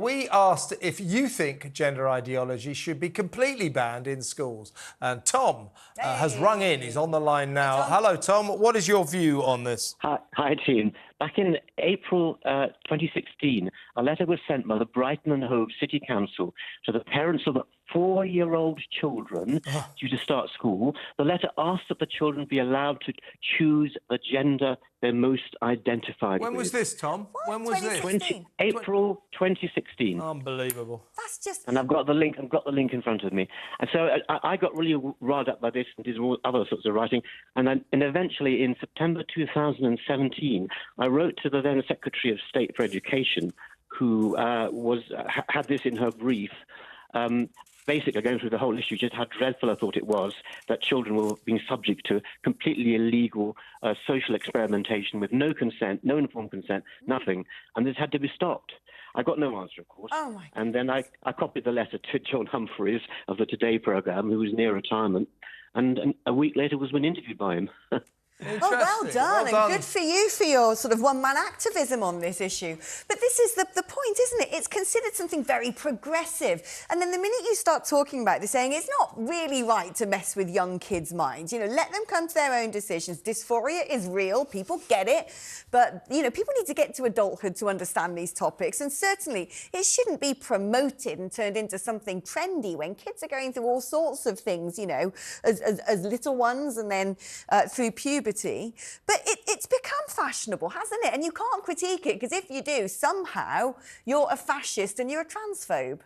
we asked if you think gender ideology should be completely banned in schools. And Tom has rung in. He's on the line now. Hello, Tom. What is your view on this? Hi, team. Back in April 2016, a letter was sent by the Brighton and Hove City Council to the parents of 4-year-old children due to start school. The letter asked that the children be allowed to choose the gender they're most identified with. When was this, Tom? When was this? April 2016. Unbelievable. That's just... And I've got the link in front of me. And so I got really riled up by this and did all other sorts of writing. And eventually in September 2017, I wrote to the then Secretary of State for Education, who had this in her brief, basically going through the whole issue, just how dreadful I thought it was that children were being subject to completely illegal social experimentation with no consent, no informed consent, nothing. And this had to be stopped. I got no answer, of course. Oh, my God. And then I copied the letter to John Humphreys of the Today programme, who was near retirement, and a week later was when interviewed by him. Oh, well done, and good for you for your sort of one-man activism on this issue. But this is the point, isn't it? It's considered something very progressive. And then the minute you start talking about this, saying it's not really right to mess with young kids' minds, you know, let them come to their own decisions. Dysphoria is real, people get it. But, you know, people need to get to adulthood to understand these topics. And certainly it shouldn't be promoted and turned into something trendy when kids are going through all sorts of things, you know, as little ones and then through puberty. But it's become fashionable, hasn't it? And you can't critique it, because if you do, somehow you're a fascist and you're a transphobe.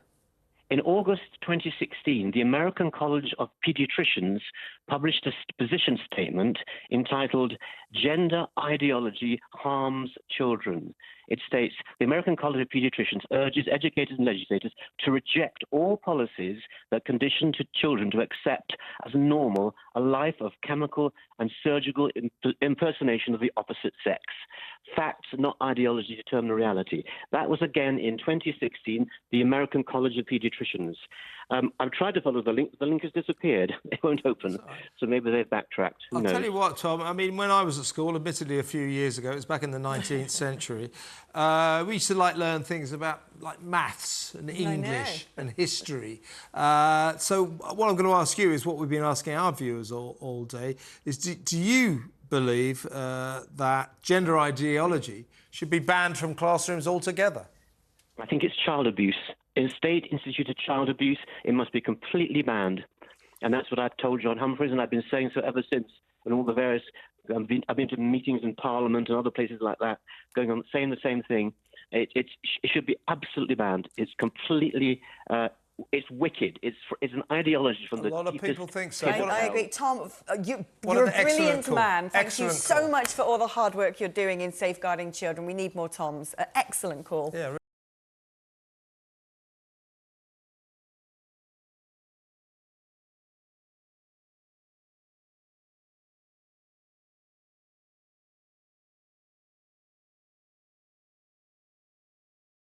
In August 2016, the American College of Pediatricians published a position statement entitled "Gender Ideology Harms Children." It states, the American College of Pediatricians urges educators and legislators to reject all policies that condition children to accept as normal a life of chemical and surgical impersonation of the opposite sex. Facts, not ideology, determine reality. That was again in 2016, the American College of Pediatricians. I've tried to follow the link, but the link has disappeared. It won't open. So maybe they've backtracked. Who knows? I'll tell you what, Tom, I mean, when I was at school, admittedly a few years ago, it was back in the 19th century, we used to learn things about maths and English and history. So what I'm going to ask you is what we've been asking our viewers all day, is do you believe that gender ideology should be banned from classrooms altogether? I think it's child abuse. In state-instituted child abuse, it must be completely banned. And that's what I've told John Humphreys, and I've been saying so ever since. And all the various... I've been to meetings in Parliament and other places like that, going on, saying the same thing. It should be absolutely banned. It's completely... it's wicked. It's an ideology from the... A lot of people think so. I agree. Tom, you're a brilliant man. Thank you so much for all the hard work you're doing in safeguarding children. We need more Toms. Excellent call. Yeah, really.